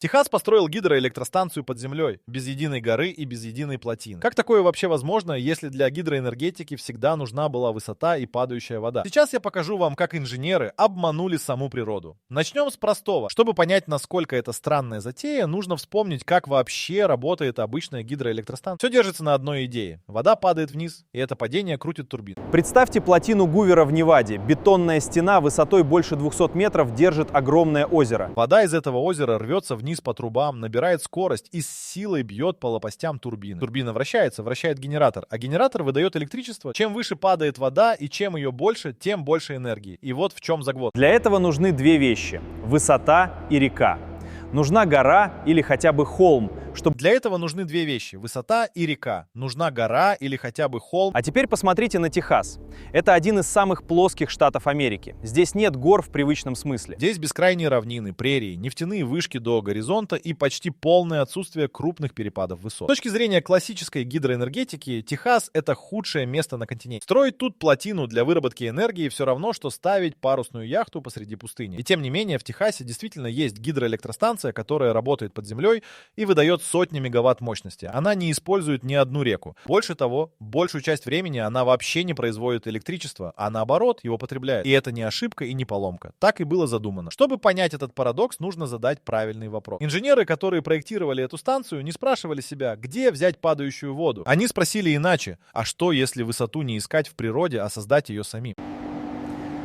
Техас построил гидроэлектростанцию под землей, без единой горы и без единой плотины. Как такое вообще возможно, если для гидроэнергетики всегда нужна была высота и падающая вода? Сейчас я покажу вам, как инженеры обманули саму природу. Начнем с простого. Чтобы понять, насколько это странная затея, нужно вспомнить, как вообще работает обычная гидроэлектростанция. Все держится на одной идее. Вода падает вниз, и это падение крутит турбину. Представьте плотину Гувера в Неваде. Бетонная стена высотой больше 200 метров держит огромное озеро. Вода из этого озера рвется вниз по трубам, набирает скорость и с силой бьет по лопастям турбины. Турбина вращается, вращает генератор, а генератор выдает электричество. Чем выше падает вода и чем ее больше, тем больше энергии. И вот в чем загвоздка. Для этого нужны две вещи – высота и река. Нужна гора или хотя бы холм, чтобы... Для этого нужны две вещи – высота и река. Нужна гора или хотя бы холм. А теперь посмотрите на Техас. Это один из самых плоских штатов Америки. Здесь нет гор в привычном смысле. Здесь бескрайние равнины, прерии, нефтяные вышки до горизонта и почти полное отсутствие крупных перепадов высот. С точки зрения классической гидроэнергетики, Техас – это худшее место на континенте. Строить тут плотину для выработки энергии все равно, что ставить парусную яхту посреди пустыни. И тем не менее, в Техасе действительно есть гидроэлектростанция, которая работает под землей и выдает сотни мегаватт мощности. Она не использует ни одну реку. Больше того, большую часть времени она вообще не производит электричество, а наоборот его потребляет. И это не ошибка и не поломка. Так и было задумано. Чтобы понять этот парадокс, нужно задать правильный вопрос. Инженеры, которые проектировали эту станцию, не спрашивали себя, где взять падающую воду. Они спросили иначе, а что, если высоту не искать в природе, а создать ее самим?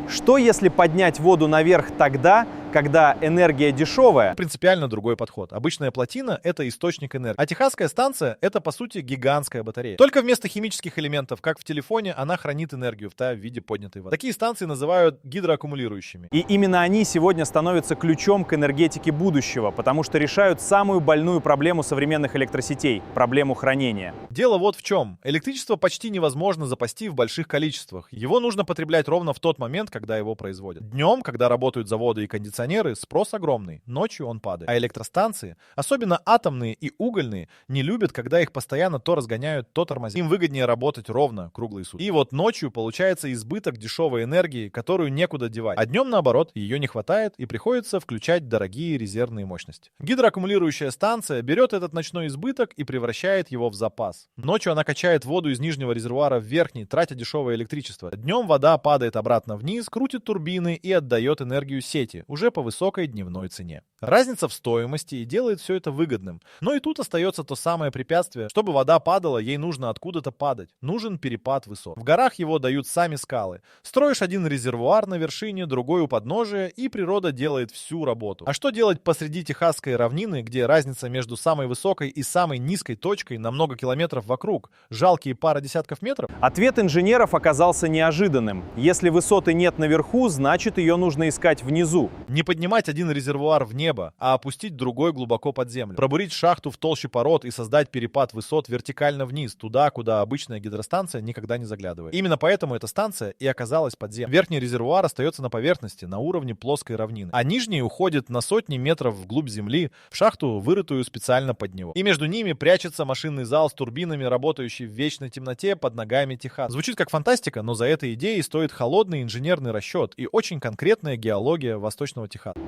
Что если поднять воду наверх тогда, когда энергия дешевая? Принципиально другой подход. Обычная плотина — это источник энергии. А техасская станция — это, по сути, гигантская батарея. Только вместо химических элементов, как в телефоне, она хранит энергию в виде поднятой воды. Такие станции называют гидроаккумулирующими. И именно они сегодня становятся ключом к энергетике будущего, потому что решают самую больную проблему современных электросетей – проблему хранения. Дело вот в чем. Электричество почти невозможно запасти в больших количествах. Его нужно потреблять ровно в тот момент, когда его производят. Днем, когда работают заводы и кондиционеры, спрос огромный. Ночью он падает. А электростанции, особенно атомные и угольные, не любят, когда их постоянно то разгоняют, то тормозят. Им выгоднее работать ровно круглые сутки. И вот ночью получается избыток дешевой энергии, которую некуда девать. А днем, наоборот, ее не хватает и приходится включать дорогие резервные мощности. Гидроаккумулирующая станция берет этот ночной избыток и превращает его в запас. Ночью она качает воду из нижнего резервуара в верхний, тратя дешевое электричество. Днем вода падает обратно вниз, крутит турбины и отдает энергию сети, уже по высокой дневной цене. Разница в стоимости и делает все это выгодным. Но и тут остается то самое препятствие. Чтобы вода падала, ей нужно откуда-то падать. Нужен перепад высот. В горах его дают сами скалы. Строишь один резервуар на вершине, другой у подножия, и природа делает всю работу. А что делать посреди техасской равнины, где разница между самой высокой и самой низкой точкой на много километров вокруг? Жалкие пара десятков метров? Ответ инженеров оказался неожиданным. Если высоты нет наверху, значит ее нужно искать внизу. Не поднимать один резервуар в небо, а опустить другой глубоко под землю. Пробурить шахту в толще пород и создать перепад высот вертикально вниз, туда, куда обычная гидростанция никогда не заглядывает. Именно поэтому эта станция и оказалась под землей. Верхний резервуар остается на поверхности, на уровне плоской равнины, а нижний уходит на сотни метров вглубь земли, в шахту, вырытую специально под него. И между ними прячется машинный зал с турбинами, работающий в вечной темноте под ногами Техаса. Звучит как фантастика, но за этой идеей стоит холодный инженерный расчет и очень конкретная геология Восточного Техаса.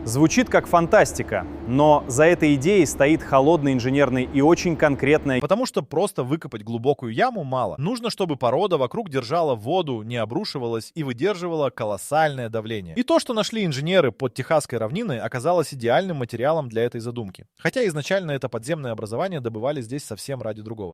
Звучит как фантастика, но за этой идеей стоит холодный инженерный и очень конкретная... Потому что просто выкопать глубокую яму мало. Нужно, чтобы порода вокруг держала воду, не обрушивалась и выдерживала колоссальное давление. И то, что нашли инженеры под Техасской равниной, оказалось идеальным материалом для этой задумки. Хотя изначально это подземное образование добывали здесь совсем ради другого.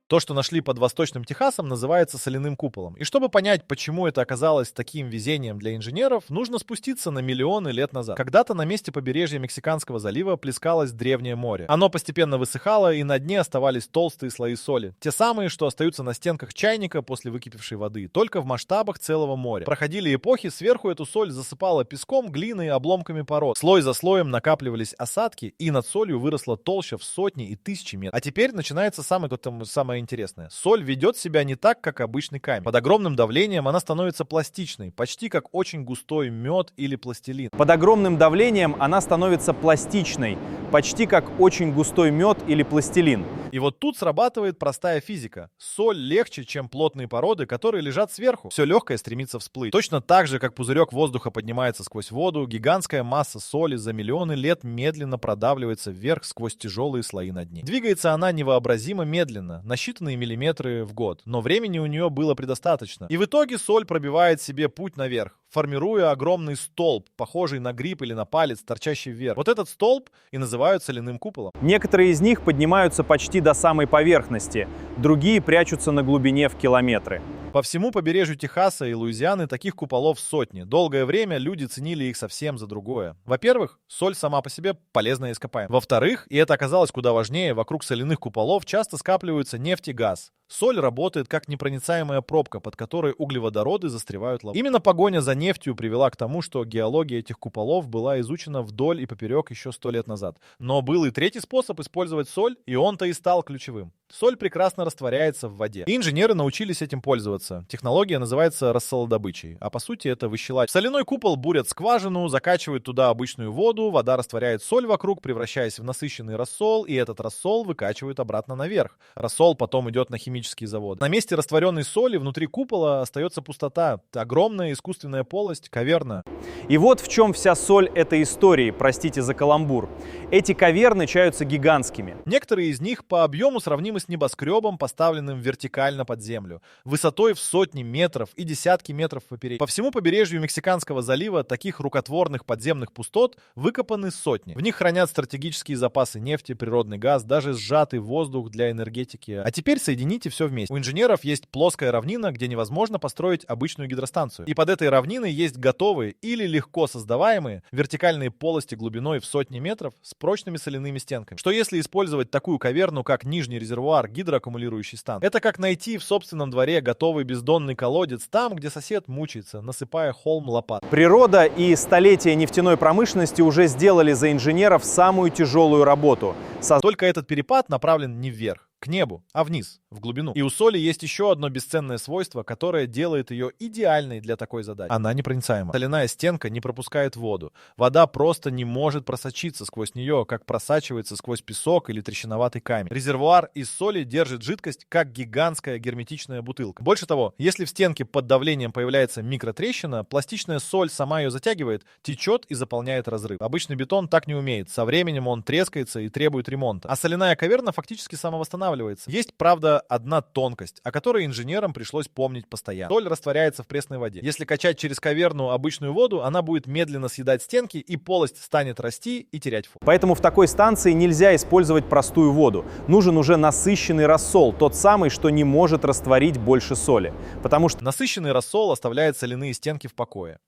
То, что нашли под Восточным Техасом, называется соляным куполом. И чтобы понять, почему это оказалось таким везением для инженеров, нужно спуститься на миллионы лет назад. Когда-то на месте побережья Мексиканского залива плескалось древнее море. Оно постепенно высыхало, и на дне оставались толстые слои соли. Те самые, что остаются на стенках чайника после выкипевшей воды, только в масштабах целого моря. Проходили эпохи, сверху эту соль засыпало песком, глиной и обломками пород. Слой за слоем накапливались осадки, и над солью выросла толща в сотни и тысячи метров. А теперь начинается самое самое интересное. Соль ведет себя не так, как обычный камень. Под огромным давлением она становится пластичной, почти как очень густой мед или пластилин. Под огромным давлением она становится пластичной, почти как очень густой мед или пластилин. И вот тут срабатывает простая физика. Соль легче, чем плотные породы, которые лежат сверху. Все легкое стремится всплыть. Точно так же, как пузырек воздуха поднимается сквозь воду, гигантская масса соли за миллионы лет медленно продавливается вверх сквозь тяжелые слои на дне. Двигается она невообразимо медленно, на считанные миллиметры в год. Но времени у нее было предостаточно. И в итоге соль пробивает себе путь наверх, формируя огромный столб, похожий на гриб или на палец, торчащий вверх. Вот этот столб и называют соляным куполом. Некоторые из них поднимаются почти до самой поверхности, другие прячутся на глубине в километры. По всему побережью Техаса и Луизианы таких куполов сотни. Долгое время люди ценили их совсем за другое. Во-первых, соль сама по себе полезная ископаемая. Во-вторых, и это оказалось куда важнее, вокруг соляных куполов часто скапливаются нефть и газ. Соль работает как непроницаемая пробка, под которой углеводороды застревают лавой. Именно погоня за нефтью привела к тому, что геология этих куполов была изучена вдоль и поперек еще 100 лет назад. Но был и третий способ использовать соль, и он-то и стал ключевым. Соль прекрасно растворяется в воде. И инженеры научились этим пользоваться. Технология называется рассолодобычей. А по сути это выщелачивание. В соляной купол бурят скважину, закачивают туда обычную воду, вода растворяет соль вокруг, превращаясь в насыщенный рассол, и этот рассол выкачивают обратно наверх. Рассол потом идет на химические заводы. На месте растворенной соли внутри купола остается пустота. Огромная искусственная полость, каверна. И вот в чем вся соль этой истории, простите за каламбур. Эти каверны чаются гигантскими. Некоторые из них по объему сравнимы с небоскребом, поставленным вертикально под землю, высотой в сотни метров и десятки метров поперек. По всему побережью Мексиканского залива таких рукотворных подземных пустот выкопаны сотни. В них хранят стратегические запасы нефти, природный газ, даже сжатый воздух для энергетики. А теперь соедините все вместе. У инженеров есть плоская равнина, где невозможно построить обычную гидростанцию. И под этой равниной есть готовые или легко создаваемые вертикальные полости глубиной в сотни метров с прочными соляными стенками. Что если использовать такую каверну, как нижний резервуар, гидроаккумулирующий станция? Это как найти в собственном дворе готовый бездонный колодец там, где сосед мучается, насыпая холм лопат. Природа и столетия нефтяной промышленности уже сделали за инженеров самую тяжелую работу. Только этот перепад направлен не вверх, к небу, а вниз, в глубину. И у соли есть еще одно бесценное свойство, которое делает ее идеальной для такой задачи. Она непроницаема. Соляная стенка не пропускает воду. Вода просто не может просочиться сквозь нее, как просачивается сквозь песок или трещиноватый камень. Резервуар из соли держит жидкость, как гигантская герметичная бутылка. Больше того, если в стенке под давлением появляется микротрещина, пластичная соль сама ее затягивает, течет и заполняет разрыв. Обычный бетон так не умеет. Со временем он трескается и требует ремонта. А соляная каверна фактически самовосстанавливается. Есть, правда, одна тонкость, о которой инженерам пришлось помнить постоянно. Соль растворяется в пресной воде. Если качать через каверну обычную воду, она будет медленно съедать стенки, и полость станет расти и терять форму. Поэтому в такой станции нельзя использовать простую воду. Нужен уже насыщенный рассол, тот самый, что не может растворить больше соли. Потому что насыщенный рассол оставляет соляные стенки в покое.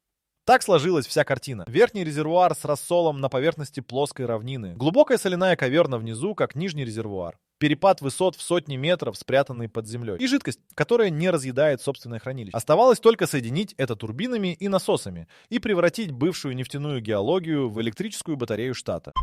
Так сложилась вся картина. Верхний резервуар с рассолом на поверхности плоской равнины. Глубокая соляная каверна внизу, как нижний резервуар. Перепад высот в сотни метров, спрятанный под землей. И жидкость, которая не разъедает собственное хранилище. Оставалось только соединить это турбинами и насосами и превратить бывшую нефтяную геологию в электрическую батарею штата.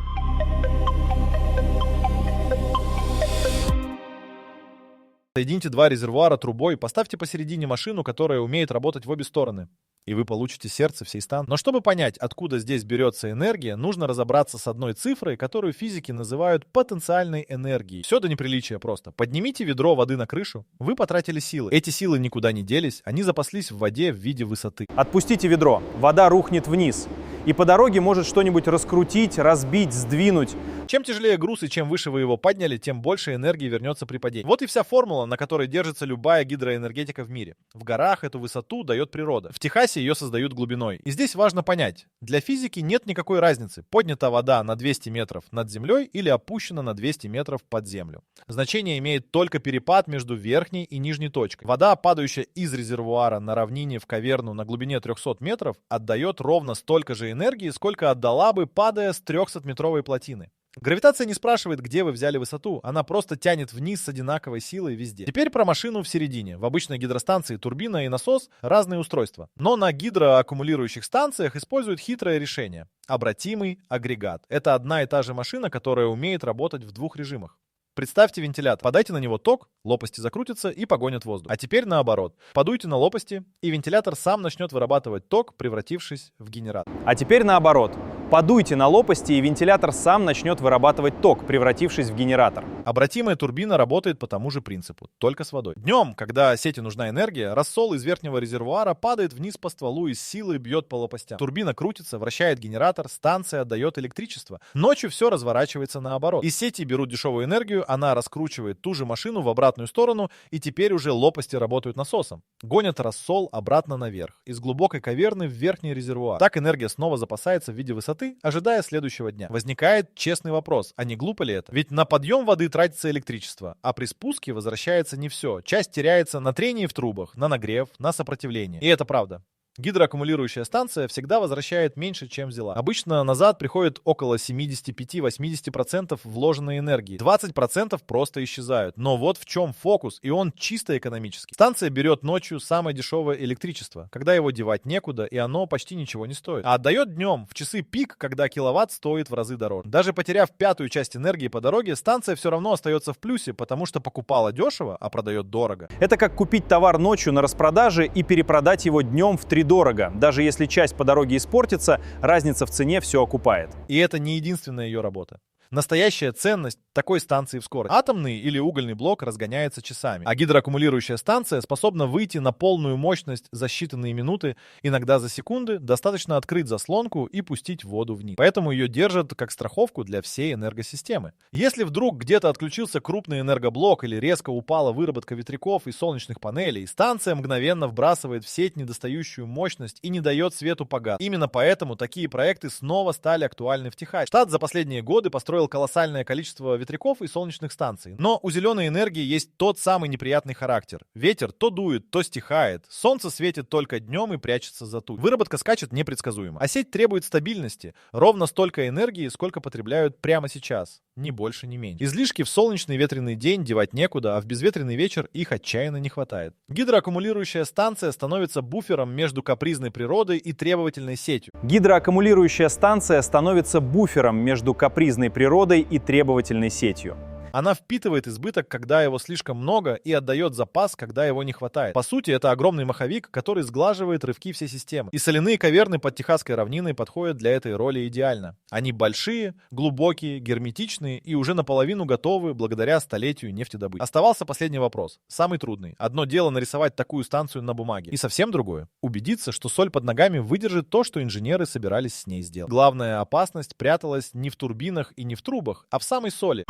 Соедините два резервуара трубой, поставьте посередине машину, которая умеет работать в обе стороны. И вы получите сердце всей станции. Но чтобы понять, откуда здесь берется энергия, нужно разобраться с одной цифрой, которую физики называют потенциальной энергией. Все до неприличия просто. Поднимите ведро воды на крышу, вы потратили силы. Эти силы никуда не делись, они запаслись в воде в виде высоты. Отпустите ведро, вода рухнет вниз. И по дороге может что-нибудь раскрутить, разбить, сдвинуть. Чем тяжелее груз и чем выше вы его подняли, тем больше энергии вернется при падении. Вот и вся формула, на которой держится любая гидроэнергетика в мире. В горах эту высоту дает природа. В Техасе ее создают глубиной. И здесь важно понять, для физики нет никакой разницы, поднята вода на 200 метров над землей или опущена на 200 метров под землю. Значение имеет только перепад между верхней и нижней точкой. Вода, падающая из резервуара на равнине в каверну на глубине 300 метров, отдает ровно столько же энергии, сколько отдала бы, падая с 300-метровой плотины. Гравитация не спрашивает, где вы взяли высоту, она просто тянет вниз с одинаковой силой везде. Теперь про машину в середине. В обычной гидростанции турбина и насос — разные устройства. Но на гидроаккумулирующих станциях используют хитрое решение — обратимый агрегат. Это одна и та же машина, которая умеет работать в двух режимах. Представьте вентилятор. Подайте на него ток, лопасти закрутятся и погонят воздух. А теперь наоборот. Подуйте на лопасти, и вентилятор сам начнет вырабатывать ток, превратившись в генератор. А теперь наоборот. Подуйте на лопасти, и вентилятор сам начнет вырабатывать ток, превратившись в генератор. Обратимая турбина работает по тому же принципу, только с водой. Днем, когда сети нужна энергия, рассол из верхнего резервуара падает вниз по стволу и с силой бьет по лопастям. Турбина крутится, вращает генератор, станция отдает электричество. Ночью все разворачивается наоборот. Из сети берут дешевую энергию, она раскручивает ту же машину в обратную сторону, и теперь уже лопасти работают насосом. Гонят рассол обратно наверх, из глубокой каверны в верхний резервуар. Так энергия снова запасается в виде высоты, ожидая следующего дня. Возникает честный вопрос, а не глупо ли это? Ведь на подъем воды тратится электричество, а при спуске возвращается не все. Часть теряется на трении в трубах, на нагрев, на сопротивление. И это правда. Гидроаккумулирующая станция всегда возвращает меньше, чем взяла. Обычно назад приходит около 75-80% вложенной энергии. 20% просто исчезают. Но вот в чем фокус, и он чисто экономический. Станция берет ночью самое дешевое электричество, когда его девать некуда, и оно почти ничего не стоит. А отдает днем, в часы пик, когда киловатт стоит в разы дороже. Даже потеряв пятую часть энергии по дороге, станция все равно остается в плюсе, потому что покупала дешево, а продает дорого. Это как купить товар ночью на распродаже и перепродать его днем втридорого. Даже если часть по дороге испортится, разница в цене все окупает. И это не единственная ее работа. Настоящая ценность такой станции в скорости. Атомный или угольный блок разгоняется часами, а гидроаккумулирующая станция способна выйти на полную мощность за считанные минуты, иногда за секунды. Достаточно открыть заслонку и пустить воду вниз. Поэтому ее держат как страховку для всей энергосистемы. Если вдруг где-то отключился крупный энергоблок или резко упала выработка ветряков и солнечных панелей, станция мгновенно вбрасывает в сеть недостающую мощность и не дает свету погас. Именно поэтому такие проекты снова стали актуальны в Техасе. Штат за последние годы построил колоссальное количество ветряков и солнечных станций. Но у зеленой энергии есть тот самый неприятный характер. Ветер то дует, то стихает. Солнце светит только днем и прячется за туч. Выработка скачет непредсказуемо. А сеть требует стабильности. Ровно столько энергии, сколько потребляют прямо сейчас. Ни больше, ни меньше. Излишки в солнечный ветреный день девать некуда, а в безветренный вечер их отчаянно не хватает. Гидроаккумулирующая станция становится буфером между капризной природой и требовательной сетью. Гидроаккумулирующая станция становится буфером между капризной природой и требовательной сетью. Она впитывает избыток, когда его слишком много, и отдает запас, когда его не хватает. По сути, это огромный маховик, который сглаживает рывки всей системы. И соляные каверны под Техасской равниной подходят для этой роли идеально. Они большие, глубокие, герметичные и уже наполовину готовы благодаря столетию нефтедобычи. Оставался последний вопрос, самый трудный. Одно дело нарисовать такую станцию на бумаге, и совсем другое — убедиться, что соль под ногами выдержит то, что инженеры собирались с ней сделать. Главная опасность пряталась не в турбинах и не в трубах, а в самой соли.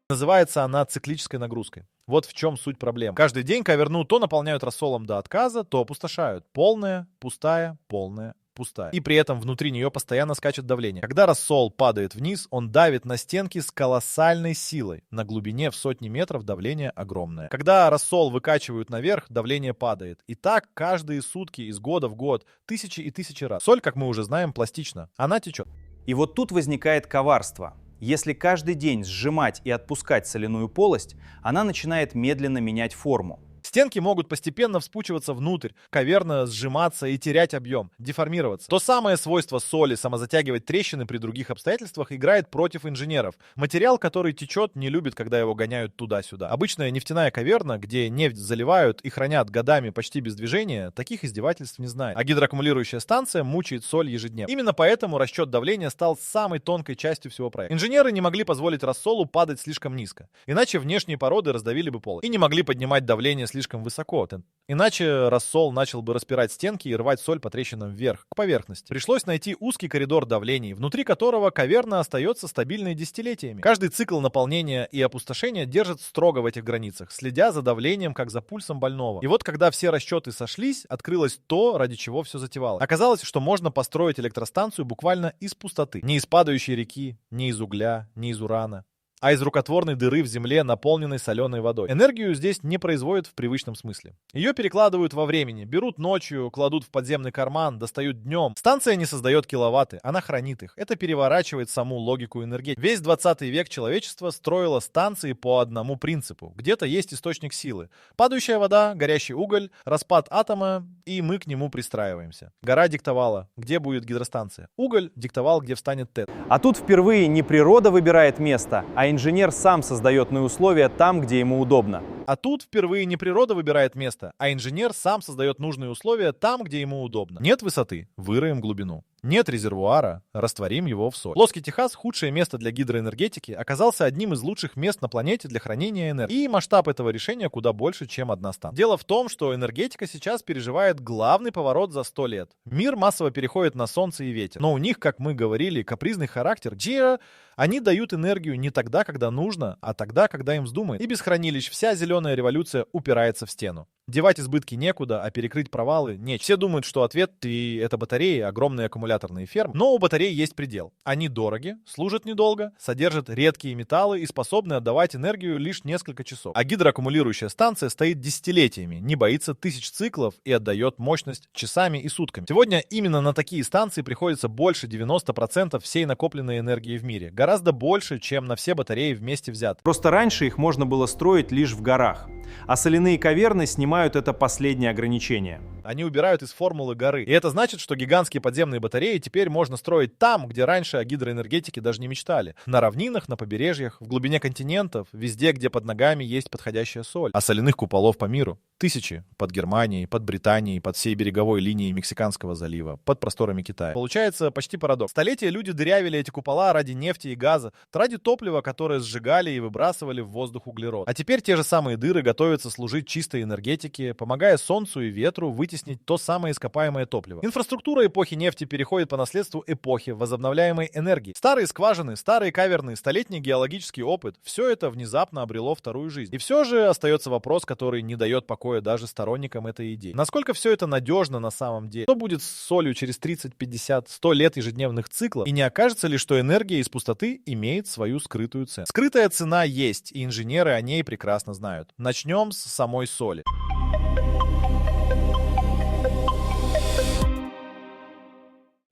Называется она циклической нагрузкой. Вот в чем суть проблем. Каждый день каверну то наполняют рассолом до отказа, то опустошают. Полная, пустая, полная, пустая. И при этом внутри нее постоянно скачет давление. Когда рассол падает вниз, он давит на стенки с колоссальной силой. На глубине в сотни метров давление огромное. Когда рассол выкачивают наверх, давление падает. И так каждые сутки из года в год, тысячи и тысячи раз. Соль, как мы уже знаем, пластична. Она течет. И вот тут возникает коварство. Если каждый день сжимать и отпускать соляную полость, она начинает медленно менять форму. Стенки могут постепенно вспучиваться внутрь, каверна сжиматься и терять объем, деформироваться. То самое свойство соли самозатягивать трещины при других обстоятельствах играет против инженеров. Материал, который течет, не любит, когда его гоняют туда-сюда. Обычная нефтяная каверна, где нефть заливают и хранят годами почти без движения, таких издевательств не знает. А гидроаккумулирующая станция мучает соль ежедневно. Именно поэтому расчет давления стал самой тонкой частью всего проекта. Инженеры не могли позволить рассолу падать слишком низко, иначе внешние породы раздавили бы пол. И не могли поднимать давление слишком высоко. Иначе рассол начал бы распирать стенки и рвать соль по трещинам вверх, к поверхности. Пришлось найти узкий коридор давлений, внутри которого каверна остается стабильной десятилетиями. Каждый цикл наполнения и опустошения держит строго в этих границах, следя за давлением, как за пульсом больного. И вот когда все расчеты сошлись, открылось то, ради чего все затевалось. Оказалось, что можно построить электростанцию буквально из пустоты. Не из падающей реки, не из угля, не из урана. а из рукотворной дыры в земле, наполненной соленой водой. Энергию здесь не производят в привычном смысле. Ее перекладывают во времени, берут ночью, кладут в подземный карман, достают днем. Станция не создает киловатты, она хранит их. Это переворачивает саму логику энергетики. Весь 20 век человечество строило станции по одному принципу. Где-то есть источник силы. Падающая вода, горящий уголь, распад атома, и мы к нему пристраиваемся. Гора диктовала, где будет гидростанция. Уголь диктовал, где встанет ТЭЦ. А тут впервые не природа выбирает место, а инженер сам создает условия там, где ему удобно. А тут впервые не природа выбирает место, а инженер сам создает нужные условия там, где ему удобно. Нет высоты — выроем глубину. Нет резервуара — растворим его в соль. Плоский Техас, худшее место для гидроэнергетики, оказался одним из лучших мест на планете для хранения энергии. И масштаб этого решения куда больше, чем одна станция. Дело в том, что энергетика сейчас переживает главный поворот за 100 лет. Мир массово переходит на солнце и ветер. Но у них, как мы говорили, капризный характер. Они дают энергию не тогда, когда нужно, а тогда, когда им вздумает. И без хранилищ вся зеленая революция упирается в стену. Девать избытки некуда, а перекрыть провалы нечего. Все думают, что ответ — это батареи, огромные аккумуляторные фермы. Но у батарей есть предел. Они дороги, служат недолго, содержат редкие металлы и способны отдавать энергию лишь несколько часов. А гидроаккумулирующая станция стоит десятилетиями, не боится тысяч циклов и отдает мощность часами и сутками. Сегодня именно на такие станции приходится больше 90% всей накопленной энергии в мире. Гораздо больше, чем на все батареи вместе взятые. Просто раньше их можно было строить лишь в горах. А соляные каверны снимают это последнее ограничение. Они убирают из формулы горы. И это значит, что гигантские подземные батареи теперь можно строить там, где раньше о гидроэнергетике даже не мечтали. На равнинах, на побережьях, в глубине континентов, везде, где под ногами есть подходящая соль. А соляных куполов по миру тысячи. Под Германией, под Британией, под всей береговой линией Мексиканского залива, под просторами Китая. Получается почти парадокс. Столетия люди дырявили эти купола ради нефти и газа, ради топлива, которое сжигали и выбрасывали в воздух углерод. А теперь те же самые дыры готовятся служить чистой энергетике, помогая солнцу и ветру вытеснить то самое ископаемое топливо. Инфраструктура эпохи нефти переходит по наследству эпохи возобновляемой энергии. Старые скважины, старые каверны, столетний геологический опыт — все это внезапно обрело вторую жизнь. И все же остается вопрос, который не дает покоя даже сторонникам этой идеи. Насколько все это надежно на самом деле? Что будет с солью через 30, 50, 100 лет ежедневных циклов? И не окажется ли, что энергия из пустоты имеет свою скрытую цену? Скрытая цена есть, и инженеры о ней прекрасно знают. Начнем с самой соли.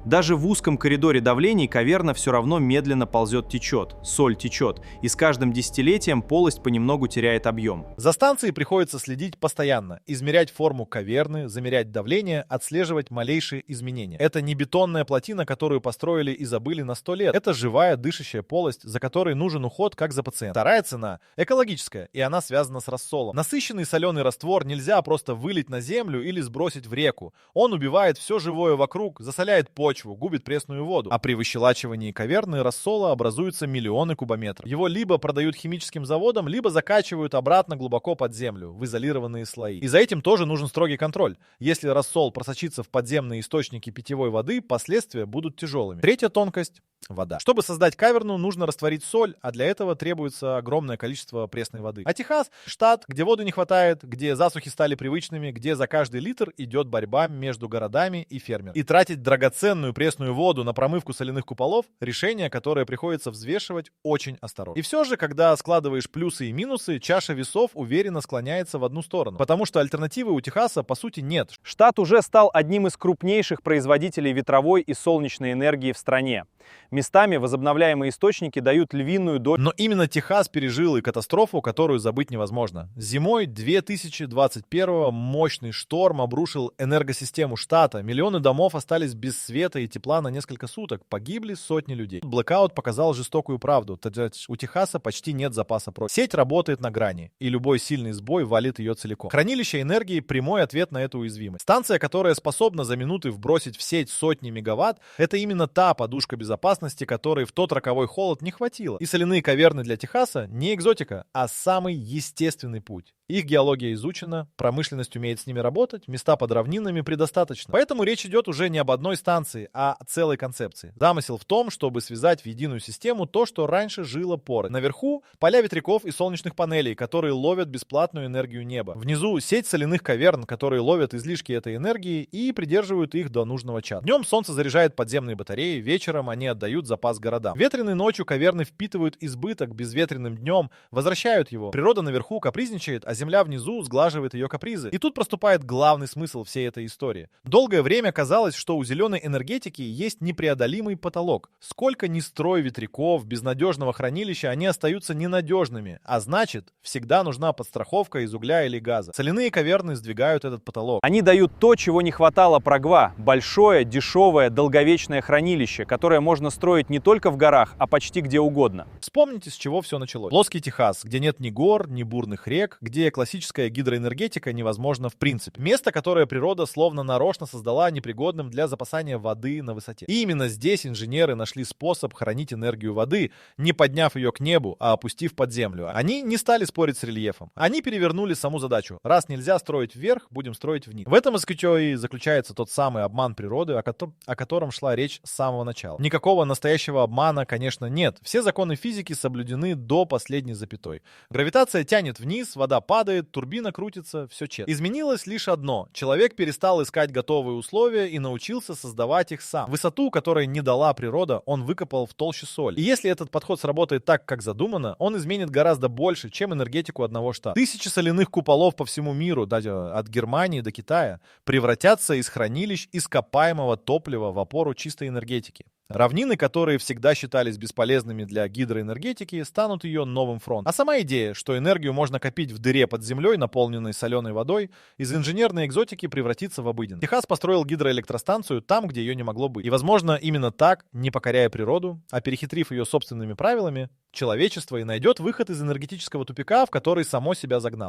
Даже в узком коридоре давлений каверна все равно медленно течет, соль течет, и с каждым десятилетием полость понемногу теряет объем. За станцией приходится следить постоянно, измерять форму каверны, замерять давление, отслеживать малейшие изменения. Это не бетонная плотина, которую построили и забыли на 100 лет. Это живая дышащая полость, за которой нужен уход как за пациентом. Вторая цена — экологическая, и она связана с рассолом. Насыщенный соленый раствор нельзя просто вылить на землю или сбросить в реку. Он убивает все живое вокруг, засоляет почву, губит пресную воду. А при выщелачивании каверны рассола образуются миллионы кубометров. Его либо продают химическим заводам, либо закачивают обратно глубоко под землю, в изолированные слои. И за этим тоже нужен строгий контроль. Если рассол просочится в подземные источники питьевой воды, последствия будут тяжелыми. Третья тонкость — вода. Чтобы создать каверну, нужно растворить соль, а для этого требуется огромное количество пресной воды. А Техас — штат, где воды не хватает, где засухи стали привычными, где за каждый литр идет борьба между городами и фермерами. И тратить драгоценную пресную воду на промывку соляных куполов — решение, которое приходится взвешивать очень осторожно. И все же, когда складываешь плюсы и минусы, чаша весов уверенно склоняется в одну сторону. Потому что альтернативы у Техаса, по сути, нет. Штат уже стал одним из крупнейших производителей ветровой и солнечной энергии в стране. Местами возобновляемые источники дают львиную долю. Но именно Техас пережил и катастрофу, которую забыть невозможно. Зимой 2021-го мощный шторм обрушил энергосистему штата. Миллионы домов остались без света и тепла на несколько суток. Погибли сотни людей. Блэкаут показал жестокую правду. У Техаса почти нет запаса прочности. Сеть работает на грани, и любой сильный сбой валит ее целиком. Хранилище энергии — прямой ответ на эту уязвимость. Станция, которая способна за минуты вбросить в сеть сотни мегаватт, это именно та подушка безопасности, которой в тот роковой холод не хватило. И соляные каверны для Техаса не экзотика, а самый естественный путь. Их геология изучена, промышленность умеет с ними работать, места под равнинами предостаточно. Поэтому речь идет уже не об одной станции, а о целой концепции. Замысел в том, чтобы связать в единую систему то, что раньше жило порой. Наверху поля ветряков и солнечных панелей, которые ловят бесплатную энергию неба. Внизу сеть соляных каверн, которые ловят излишки этой энергии и придерживают их до нужного часа. Днем солнце заряжает подземные батареи, вечером они отдают запас городам. Ветреной ночью каверны впитывают избыток, безветренным днем возвращают его. Природа наверху капризничает, а земля внизу сглаживает ее капризы. И тут проступает главный смысл всей этой истории. Долгое время казалось, что у зеленой энергетики есть непреодолимый потолок. Сколько ни строй ветряков, безнадежного хранилища, они остаются ненадежными, а значит, всегда нужна подстраховка из угля или газа. Соляные каверны сдвигают этот потолок. Они дают то, чего не хватало Прогва – большое, дешевое, долговечное хранилище, которое можно строить не только в горах, а почти где угодно. Вспомните, с чего все началось. Плоский Техас, где нет ни гор, ни бурных рек, где классическая гидроэнергетика невозможна в принципе. Место, которое природа словно нарочно создала непригодным для запасания воды на высоте. И именно здесь инженеры нашли способ хранить энергию воды, не подняв ее к небу, а опустив под землю. Они не стали спорить с рельефом. Они перевернули саму задачу. Раз нельзя строить вверх, будем строить вниз. В этом и заключается тот самый обман природы, о котором шла речь с самого начала. Никакого настоящего обмана, конечно, нет. Все законы физики соблюдены до последней запятой. Гравитация тянет вниз, вода падает, турбина крутится, все честно. Изменилось лишь одно. Человек перестал искать готовые условия и научился создавать их сам. Высоту, которой не дала природа, он выкопал в толще соли. И если этот подход сработает так, как задумано, он изменит гораздо больше, чем энергетику одного штата. Тысячи соляных куполов по всему миру, даже от Германии до Китая, превратятся из хранилищ ископаемого топлива в опору чистой энергетики. Равнины, которые всегда считались бесполезными для гидроэнергетики, станут ее новым фронтом. А сама идея, что энергию можно копить в дыре под землей, наполненной соленой водой, из инженерной экзотики превратится в обыденность. Техас построил гидроэлектростанцию там, где ее не могло быть. И, возможно, именно так, не покоряя природу, а перехитрив ее собственными правилами, человечество и найдет выход из энергетического тупика, в который само себя загнало.